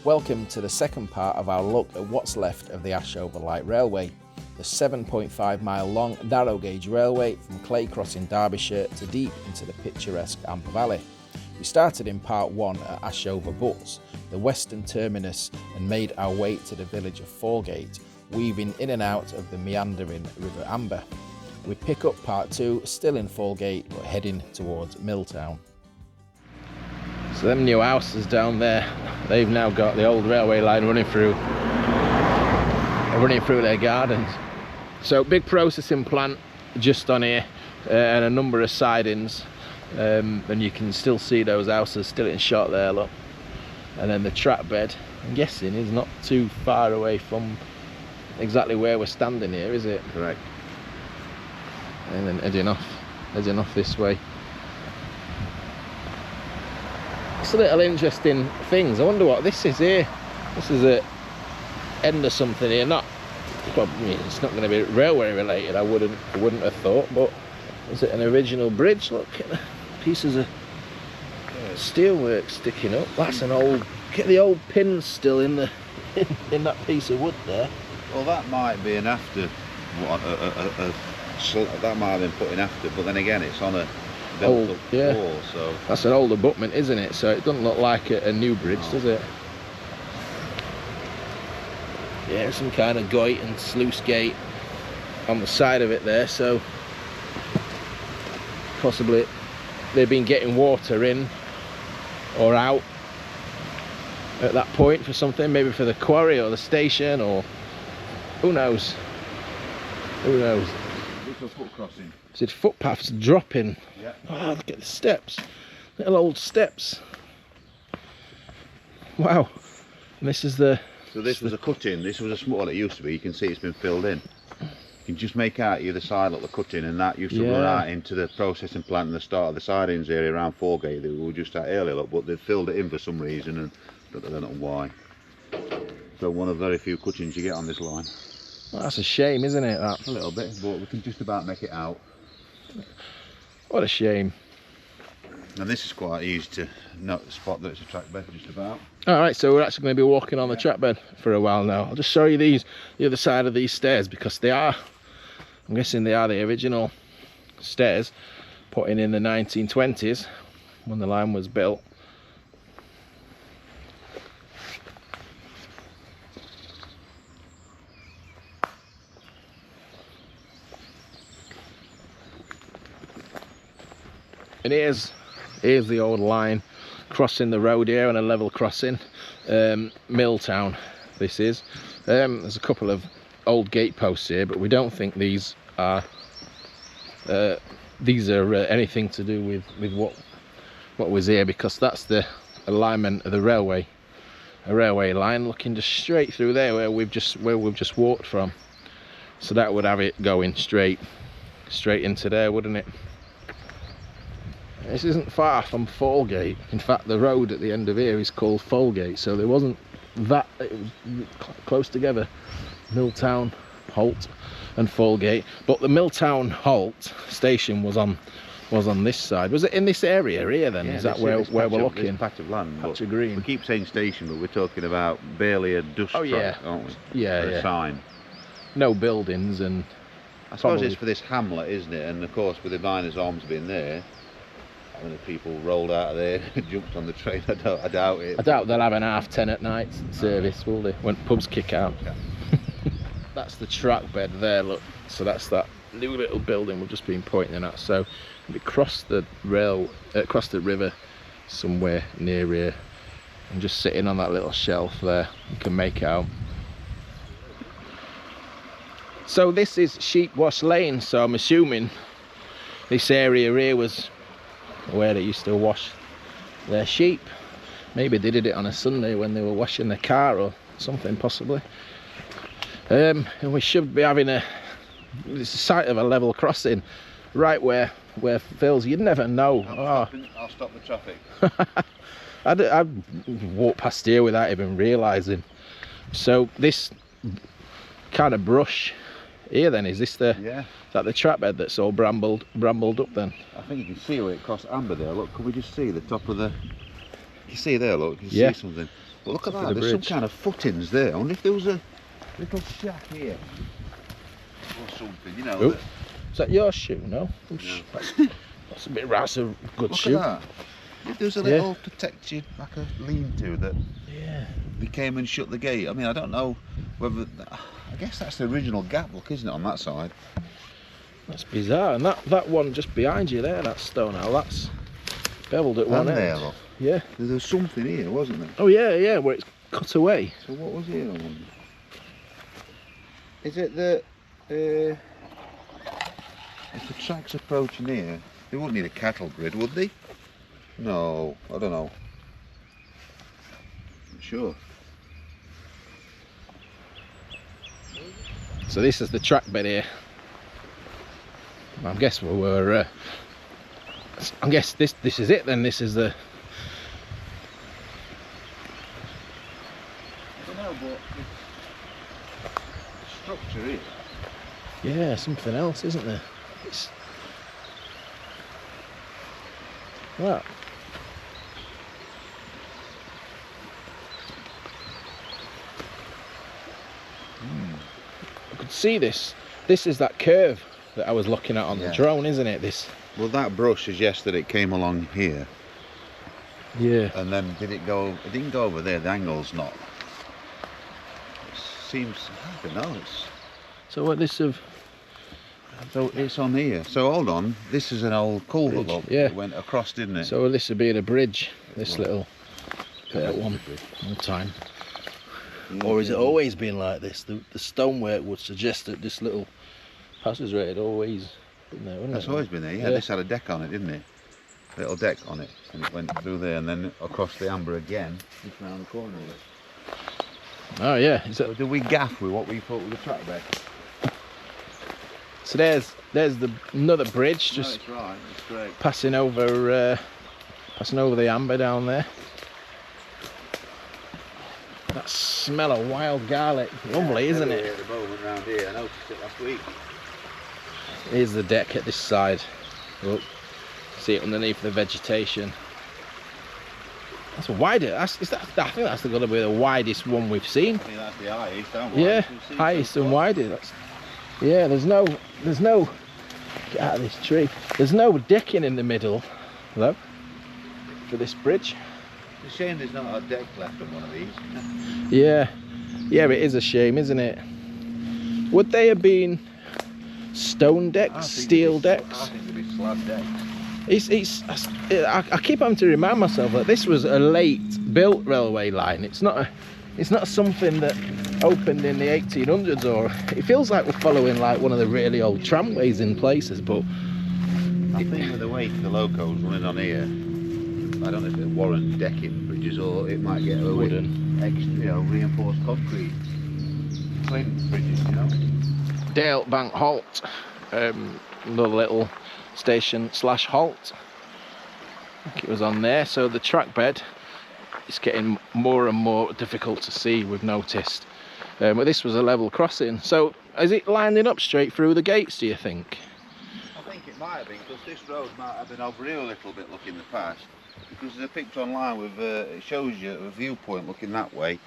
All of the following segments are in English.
Welcome to the second part of our look at what's left of the Ashover Light Railway, the 7.5 mile long narrow gauge railway from Claycross in Derbyshire to deep into the picturesque Amber Valley. We started in part 1 at Ashover Butts, the western terminus, and made our way to the village of Fallgate, weaving in and out of the meandering River Amber. We pick up part 2 still in Fallgate but heading towards Milltown. So them new houses down there, they've now got the old railway line running through their gardens. So big processing plant just on here, and a number of sidings, and you can still see those houses still in shot there, look. And then the track bed, I'm guessing, is not too far away from exactly where we're standing here, is it? Correct. And then heading off this way. It's a little interesting things. I wonder what this is here. This is a end of something here. Not, well, I mean, it's not going to be railway related. I wouldn't have thought. But is it an original bridge? Look at the pieces of steelwork sticking up. That's an old. Get the old pins still in the in that piece of wood there. Well, that might be an after. That might have been put in after, but then again, it's on a built up wall, so that's an old abutment, isn't it? So it doesn't look like a new bridge, does it? Yeah, some kind of gate and sluice gate on the side of it there, so possibly they've been getting water in or out at that point for something, maybe for the quarry or the station, or who knows? Who knows? Little foot crossing. Is it footpaths dropping? Yeah. Oh, look at the steps. Little old steps. Wow. And this is the... So this was a cut-in. This was a small one. It used to be. You can see it's been filled in. You can just make out either side look the cut-in, and that used to run out into the processing plant and the start of the sidings area around Fallgate that we were just at earlier, look, but they've filled it in for some reason, and I don't know why. So one of very few cut-ins you get on this line. Well, that's a shame, isn't it? That? A little bit, but we can just about make it out. What a shame. And this is quite easy to spot that it's a track bed, just about. Alright, so we're actually going to be walking on the track bed for a while now. I'll just show you the other side of these stairs, because they are, I'm guessing they are the original stairs put in the 1920s when the line was built. And here's the old line crossing the road here on a level crossing. Milltown this is. There's a couple of old gate posts here, but we don't think these are anything to do with what was here, because that's the alignment of the railway, a railway line looking just straight through there where we've just walked from. So that would have it going straight into there, wouldn't it? This isn't far from Fallgate. In fact, the road at the end of here is called Fallgate, so there wasn't that, it was close together, Miltown Halt and Fallgate. But the Miltown Halt station was on this side. Was it in this area here then? Yeah, is that where we're looking? This patch of land. Patch of green. We keep saying station, but we're talking about barely a dust track, aren't we? Yeah, a sign. No buildings, and I suppose it's for this hamlet, isn't it? And of course, with the Miners' Arms being there, how many people rolled out of there and jumped on the train? I doubt it. I doubt they'll have an 10:30 at night service, will they? When pubs kick out. Yeah. That's the track bed there, look. So that's that new little building we've just been pointing at. So we cross the river somewhere near here, and just sitting on that little shelf there, you can make out. So this is Sheep Wash Lane, so I'm assuming this area here was where they used to wash their sheep. Maybe they did it on a Sunday when they were washing their car or something, possibly. And we should be having it's a site of a level crossing right where Phil's. You'd never know. I'll stop the traffic. I'd walk past here without even realising. So this kind of brush here then, is that the track bed that's all brambled up then? I think you can see where it crossed amber there. Look, can we just see the top of the... You see there, look, you can see something. But look at Top that, of the there's some bridge. kind of footings there. I wonder if there was a little shack here. Or something, you know. Oh, That, is that your shoe? No? no. That's a bit, that's a good Look shoe. at that. If there was a little protected, like a lean-to that Yeah. we came and shut the gate. I mean, I don't know whether... I guess that's the original gap look, isn't it, on that side? That's bizarre. And that one just behind you there, that stone owl, that's beveled at one And end. there, look. Yeah. There was something here, wasn't there? Oh yeah, yeah, where it's cut away. So what was here, I wonder? Is it the... if the track's approaching here, they wouldn't need a cattle grid, would they? No, I don't know. I'm sure. So this is the track bed here. I guess we're I guess this is it then. This is the... I don't know, but the structure here. Yeah, something else, isn't there? It's... Wow. I could see this. This is that curve that I was looking at on the drone, isn't it? This. Well, that brush suggests that it came along here. Yeah. And then did it go? It didn't go over there. The angle's not. It seems. I don't know. It's. So what this of? So it's on here. So hold on. This is an old culvert. Look. Yeah. It went across, didn't it? So this would be a bridge. This little one time. Or has it always been like this? The stonework would suggest that this little passageway had always been there, wouldn't it? It's always been there. Yeah, this had a deck on it, didn't it? A little deck on it, and it went through there, and then across the amber again, just round the corner of it. Oh yeah. Is So that... did we gaff with what we thought was the track bed? So there's another bridge just That's right. It's great. passing over the amber down there. That smell of wild garlic, lovely, isn't it? At the moment round here, I noticed it last week. Here's the deck at this side. Look, see it underneath the vegetation. That's wider. I think that's going to be the widest one we've seen. I think that's the highest, Yeah, highest and widest. Yeah, there's no. Get out of this tree. There's no decking in the middle, though, for this bridge. It's a shame there's not a deck left on one of these. Yeah, it is a shame, isn't it? Would they have been stone decks, steel decks? I think it'd be slab decks. I keep having to remind myself that this was a late built railway line. It's not something that opened in the 1800s, or it feels like we're following like one of the really old tramways in places. But I think with the weight of the locos running on here, I don't know if it warrant decking bridges or it might get a Wooden. extra, reinforced concrete flint bridges, Dalesbank Halt, another little station / halt. I think it was on there. So the track bed is getting more and more difficult to see, we've noticed. But this was a level crossing. So is it lining up straight through the gates, do you think? I think it might have been, because this road might have been over here a little bit looking in the past. Because there's a picture online with it shows you a viewpoint looking that way,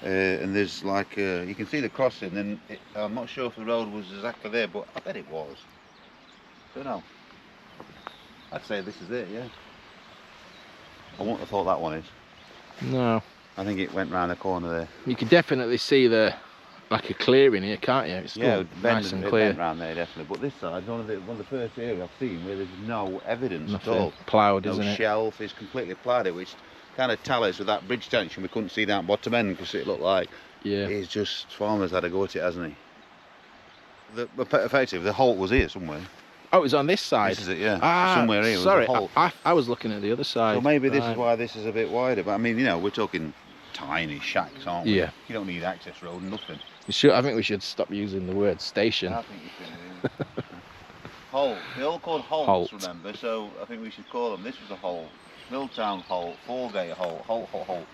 and there's like you can see the crossing, and I'm not sure if the road was exactly there, but I bet it was. Don't know. I'd say this is it, yeah. I wouldn't have thought that one is. No. I think it went round the corner there. You can definitely see a clearing here, can't you? It's Yeah, good, nice and clear. it went round there definitely. But this side, one of the first areas I've seen where there's no evidence Nothing. at all. Ploughed, No isn't it? shelf, it's completely ploughed it, which kind of tallies with that bridge tension. We couldn't see that bottom end because it looked like it's just farmers had a go at it, hasn't he? Effectively, the halt was here somewhere. Oh, it was on this side? This is it, yeah. Ah, somewhere here sorry, was a halt. I was looking at the other side. So maybe this is why this is a bit wider. But I mean, we're talking tiny shacks, aren't we? Yeah. You don't need access road, nothing. I think we should stop using the word station. I think you should. Halt. They're all called halts, remember? So I think we should call them. This was a halt. Miltown Halt, Fallgate Halt, Halt.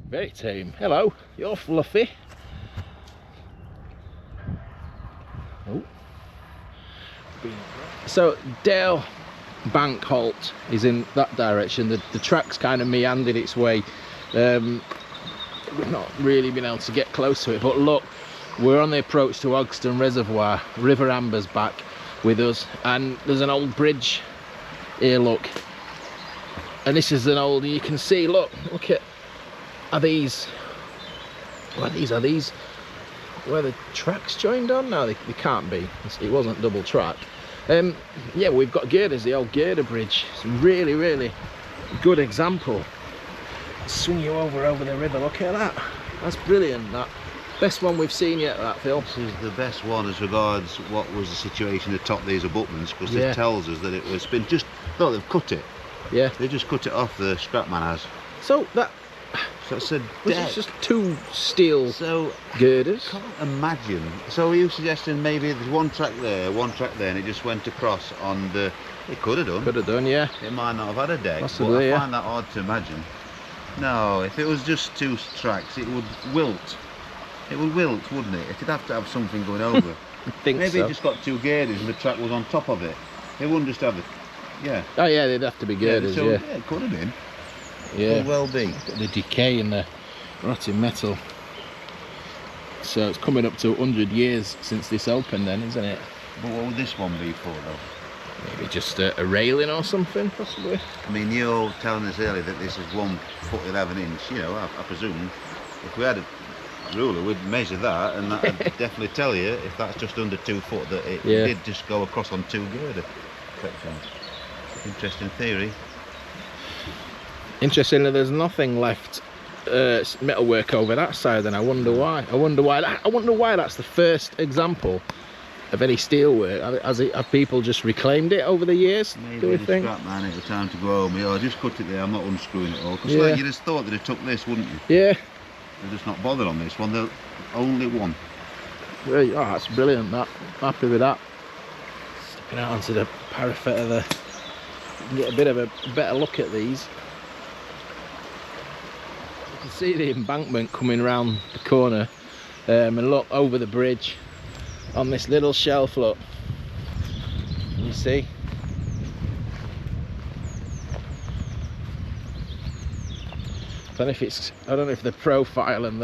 Very tame. Hello, you're fluffy. Oh. Being So Bank Halt is in that direction. The track's kind of meandered its way. We've not really been able to get close to it, but look, we're on the approach to Ogston Reservoir. River Amber's back with us, and there's an old bridge here, look. And this is an old, you can see, look at, are these where the tracks joined on? No, they can't be. It wasn't double track. Yeah, we've got girders, the old girder bridge. It's a really, really good example. Swing you over the river, look at that. That's brilliant, that. Best one we've seen yet, that, Phil. This is the best one as regards what was the situation atop these abutments, because this tells us that it was been just, well, they've cut it. Yeah. They just cut it off, the scrapman has. So it's a deck. It's just two steel girders. Can't imagine. So are you suggesting maybe there's one track there, and it just went across on the... It could have done. Could have done, yeah. It might not have had a deck, possibly, but I find that odd to imagine. No, if it was just two tracks, it would wilt. It would wilt, wouldn't it? It'd have to have something going over. I think maybe so. it just got two girders and the track was on top of it. It wouldn't just have the... Yeah. Oh yeah, they'd have to be girders, yeah. Yeah, it could have been. Yeah. Could well be. The decay in the rotting metal. So it's coming up to 100 years since this opened then, isn't it? But what would this one be for, though? Maybe just a railing or something, possibly. I mean, you're telling us earlier that this is 1 foot 11 inch. You know, I presume if we had a ruler, we'd measure that, and that'd definitely tell you if that's just under 2 foot that it did just go across on two girder. Interesting theory. Interestingly, there's nothing left metalwork over that side, and I wonder why. I wonder why that's the first example of any steelwork. Have people just reclaimed it over the years? Maybe do we the think? scrap man, it was time to go home. Yeah, I just cut it there. I'm not unscrewing it all. Because like you'd have thought that it took this, wouldn't you? Yeah. They're just not bothered on this one. The only one. Really? Oh, that's brilliant. That, happy with that. Stepping out onto the parapet of the. You can get a bit of a better look at these. You can see the embankment coming round the corner, and look over the bridge on this little shelf. Look, you see. I don't know if the profile and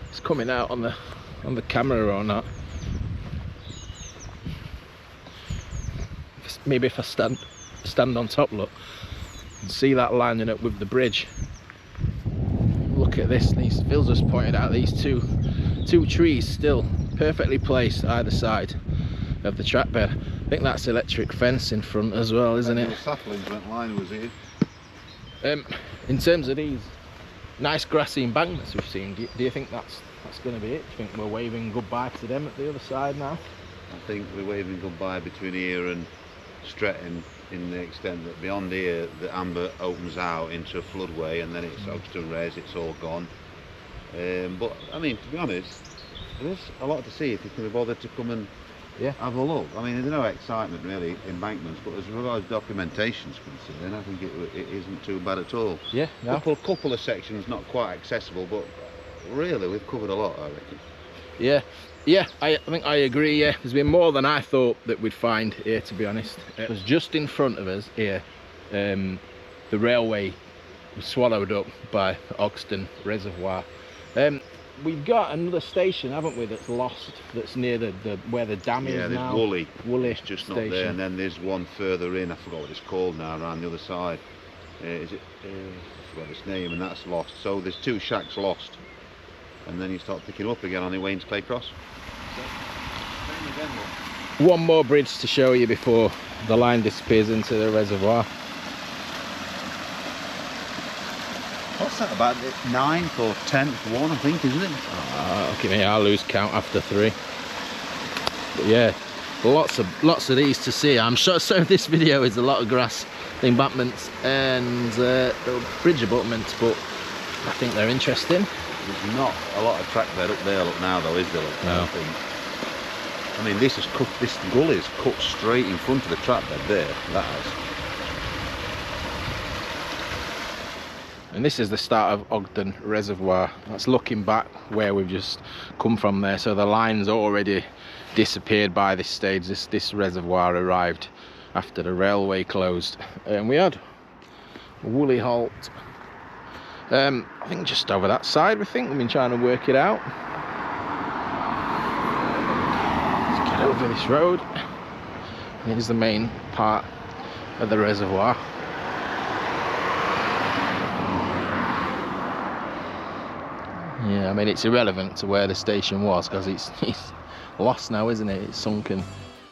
it's coming out on the camera or not. Maybe if I stand on top, look, and see that lining up with the bridge. Look at this. Phil's just pointed out these two trees still perfectly placed either side of the track bed. I think that's electric fence in front as well, isn't it? The saplings went line was here. In terms of these nice grassy embankments we've seen, do you think that's going to be it? Do you think we're waving goodbye to them at the other side now? I think we're waving goodbye between here and Stretton, in the extent that beyond here the amber opens out into a floodway, and then it's Ogston Res, it's all gone. But I mean, to be honest, there's a lot to see if you can be bothered to come and have a look. I mean, there's no excitement really embankments, but as regards documentation's concerned, I think it isn't too bad at all. Yeah, no. Couple of sections not quite accessible, but really we've covered a lot, I reckon. Yeah, I think I agree. Yeah, there's been more than I thought that we'd find here, to be honest. It was just in front of us here. The railway was swallowed up by Ogston Reservoir. We've got another station, haven't we, that's lost, that's near the where the dam is now. Yeah, there's Wooley. It's just station. not there, and then there's one further in, I forgot what it's called now, around the other side. I forgot its name, and that's lost. So there's two shacks lost, and then you start picking up again on the Wayne's Clay Cross. One more bridge to show you before the line disappears into the reservoir. What's that, about the 9th or 10th one, I think, isn't it? Okay, I'll lose count after 3. But yeah, lots of these to see. I'm sure this video is a lot of grass embankments and bridge abutments, but I think they're interesting. There's not a lot of track bed up there, look now though, is there? Look, no. I mean, this gully is cut straight in front of the track bed there, that has. And this is the start of Ogden Reservoir. That's looking back where we've just come from there. So the line's already disappeared by this stage. This reservoir arrived after the railway closed, and we had Wooley Halt. I think just over that side. We've been trying to work it out. Let's get over this road. Here's the main part of the reservoir. Yeah, I mean, it's irrelevant to where the station was because it's lost now, isn't it? It's sunken.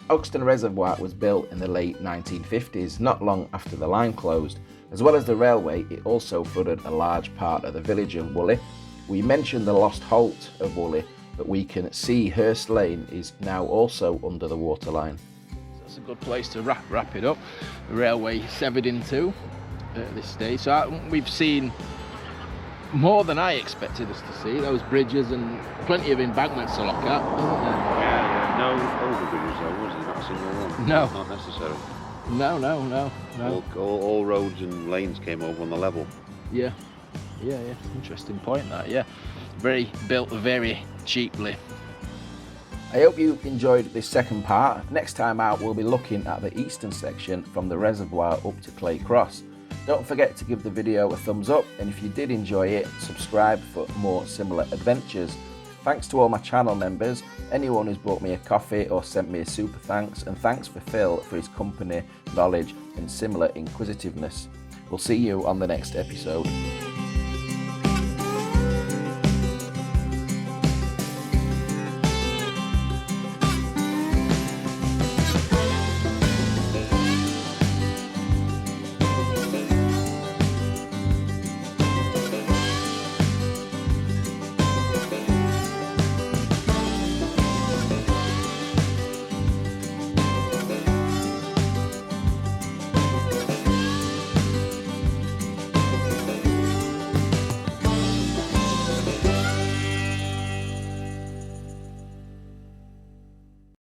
Ogston Reservoir was built in the late 1950s, not long after the line closed. As well as the railway, it also flooded a large part of the village of Wooley. We mentioned the lost halt of Wooley, but we can see Hurst Lane is now also under the waterline. That's a good place to wrap it up. The railway severed in two at this stage. So we've seen more than I expected us to see. Those bridges and plenty of embankments to look at, isn't there? Yeah, no overbridges though, was there? Not a single one. No. Not necessary. No. All roads and lanes came over on the level. Yeah. Interesting point that, yeah. Built very cheaply. I hope you enjoyed this second part. Next time out, we'll be looking at the eastern section from the reservoir up to Clay Cross. Don't forget to give the video a thumbs up, and if you did enjoy it, subscribe for more similar adventures. Thanks to all my channel members, anyone who's bought me a coffee or sent me a super thanks, and thanks for Phil for his company, knowledge and similar inquisitiveness. We'll see you on the next episode.